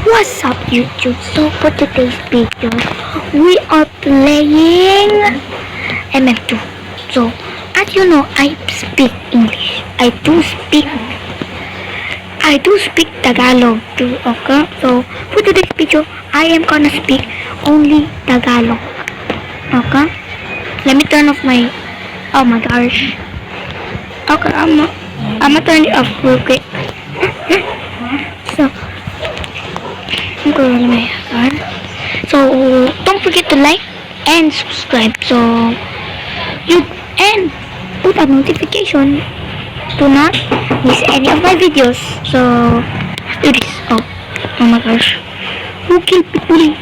What's up YouTube? So for today's video, we are playing MM2. So, as you know, I speak English. I do speak Tagalog too, okay? So, for today's video, I am gonna speak only Tagalog. Okay? Let me turn off my... Oh my gosh. Okay, I'm gonna turn it off real quick. So, I'm going to my account. So, don't forget to like and subscribe. So, you and put a notification to not miss any of my videos. So, do this. Oh my gosh. Who killed people?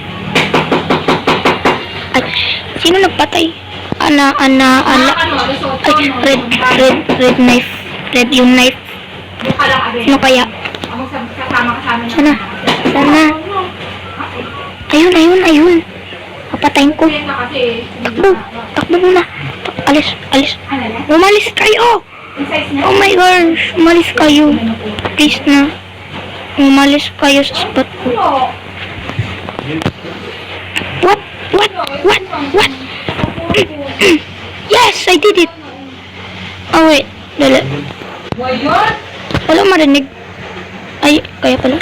Ay, sino nagpatay? Ay, red knife. Red yung knife. Sino kaya? Sana. Ayun. Papatayin ko. Takbo muna. Alis. Umalis kayo! Oh my gosh, umalis kayo. Please na. Umalis kayo sa spot ko. What? Yes, I did it. Oh wait, dala. Wala marinig. Ay, kaya pala.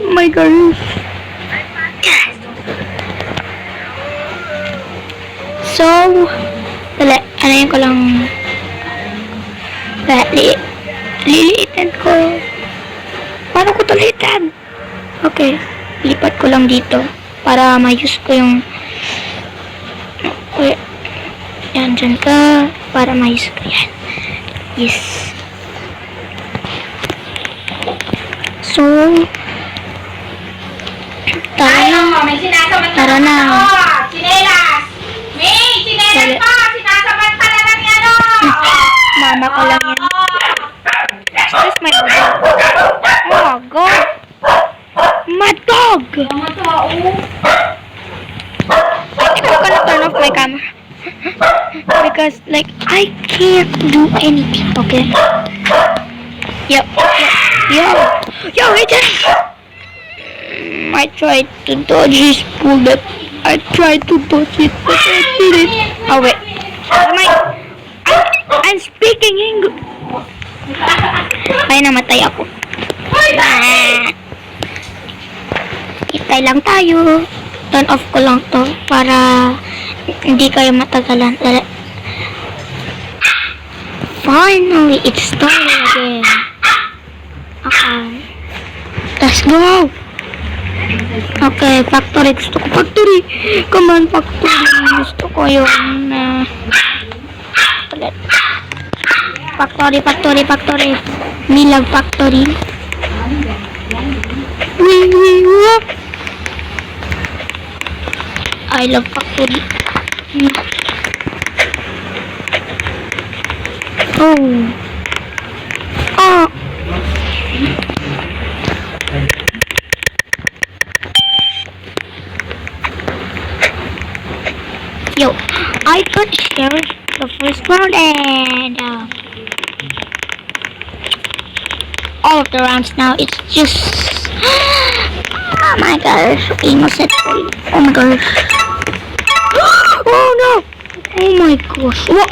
Oh my gosh. So, dala, anayin ko lang. Liliitan ko. Paano ko ito liitan? Okay, lipat ko lang dito para ma-use ko yung... Okay. Yan, dyan ka. Para ma-use ko yan. Yes. So, tara na. Chinelas! May! Chinelas pa! Sinasabat ka na lang yan, Mama ko lang yan. Excuse my dog. Oh, God. My dog! I think I'm gonna turn off my camera. Because, like, I can't do anything, okay? Yo, Agent! I tried to dodge his bullet. I tried to dodge it, but I didn't. Oh, wait. I'm speaking English. Ay, namatay ako. Itay lang tayo. Turn off ko lang to para hindi kayo matagalan. Finally, it's starting again. Okay. Let's go! Okay, factory. Gusto ko factory. Come on, factory. Gusto ko yung... Factory. Me love factory. I love factory. Oh. Yo, I got share the first round and all of the rounds now. It's just oh my gosh, innocent. Oh my gosh. Oh no. Oh my gosh. What?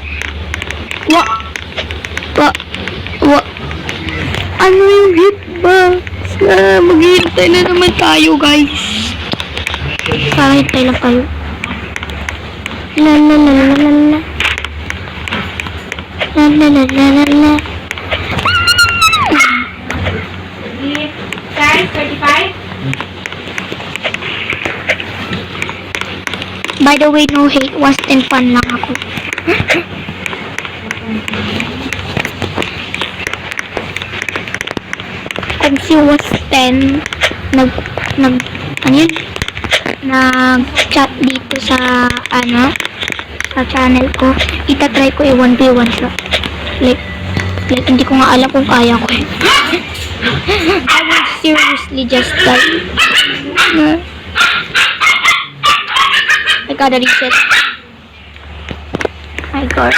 Ano yung hitbox? Maghihintay na naman tayo, guys. Hintay lang tayo. La. Guys, 35? By the way, no hate. Was and fun lang ako. Kung si was 10 nag-chat dito sa sa channel ko, itatry ko i-1v1 siya. Like hindi ko nga alam kung kaya ko. I will seriously just die. I gotta reset. My God.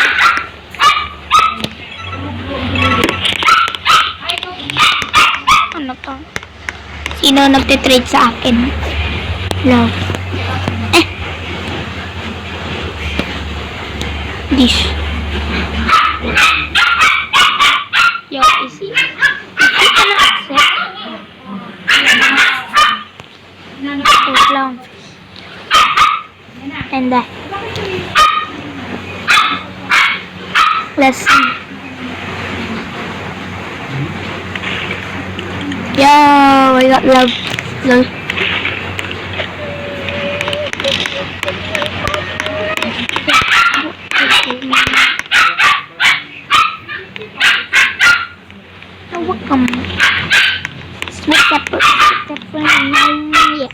sino nagtitrade sa akin. Love. This. Yo, is he gonna accept? Wait lang. And that. Let's see. Yo, I got love. Love. Welcome. Sweet pepper. Yeah.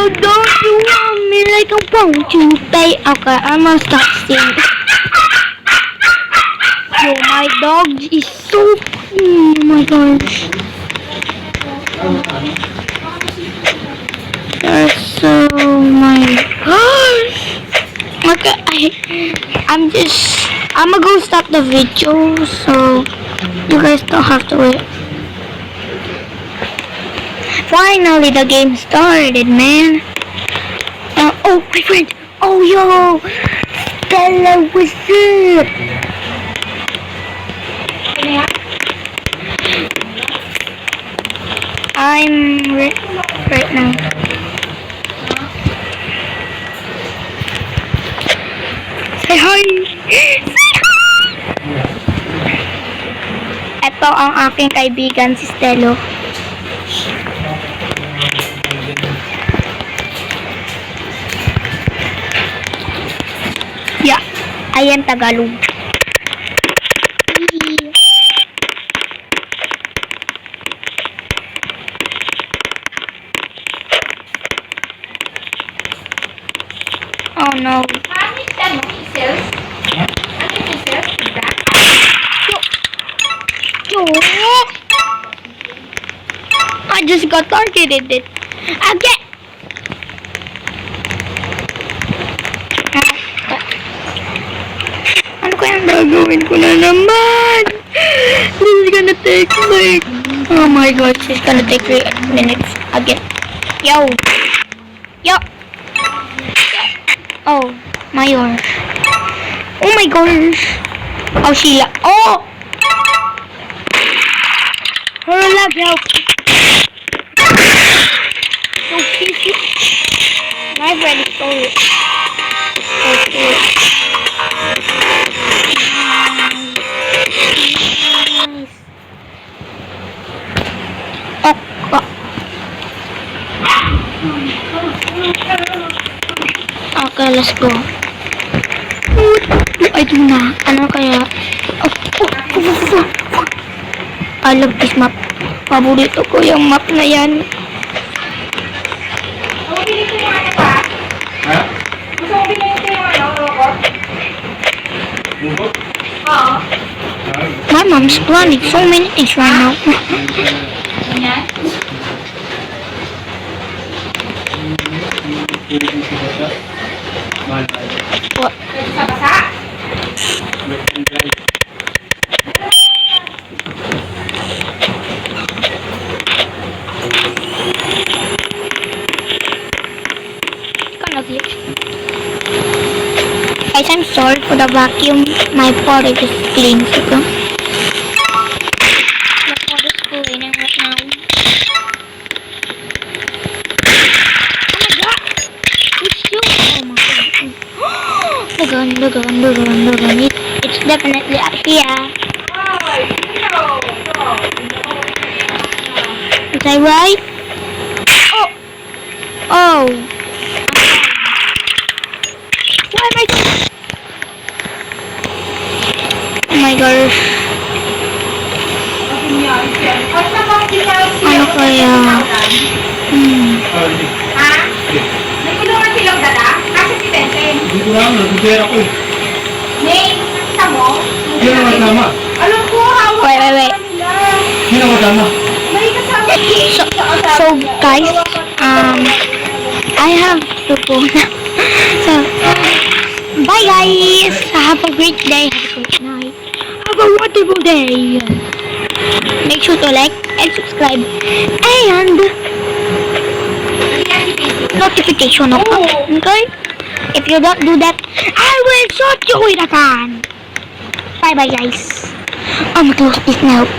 Don't you want me like a won't you pay? Okay, I'm gonna stop singing. Yo, my dog is so clean. Oh my gosh. That's so my gosh. Okay, I'm gonna go stop the video so you guys don't have to wait. Finally, the game started, man. Oh, my friend. Oh, yo. Stella, what's up? I'm right now. Say hi. Say hi. Ito ang aking kaibigan, si Stelo. Yeah, I am Tagalog. Oh no. I just got targeted it. Again. Ano kayang gagawin ko na naman? This is gonna take like... Oh my gosh, it's gonna take 3 minutes again. Yo. Yo. Oh, Mayor. Oh my gosh. Oh, Sheila. Oh! Her love help. So cute. My friend is so cute. Nice. Okay, let's go. Ay, ito na. Ano kaya? I love this map. Paborito ko yung map na yan. Ha? Gusto mo bilhin ko yung robot? Robot? Oo. My mom's planning so many things right now. Ganyan? What? Pwede sa basa? Guys, I'm sorry for the vacuum. My pot is clean. So the pot is cleaning right now. Oh my god! It's still... Oh my god. The gun. It's definitely up here. Is that right? Oh! Oh! Why am I doing? Oh my gosh. Ano kaya? Ha? May kulungan silang dala? Kasi si Tenten. Hindi ko lang, nagpipera ko eh. May, nakita mo? Hindi na masama. Alam ko, hawak Wait. nila. Hindi na masama. May kasama. So guys, I have to go now. So, bye guys. Have a great day. Have a great night. Have a wonderful day. make sure to like and subscribe. And notification, okay? If you don't do that, I will shoot you with a gun. Bye bye guys. I'm close this now.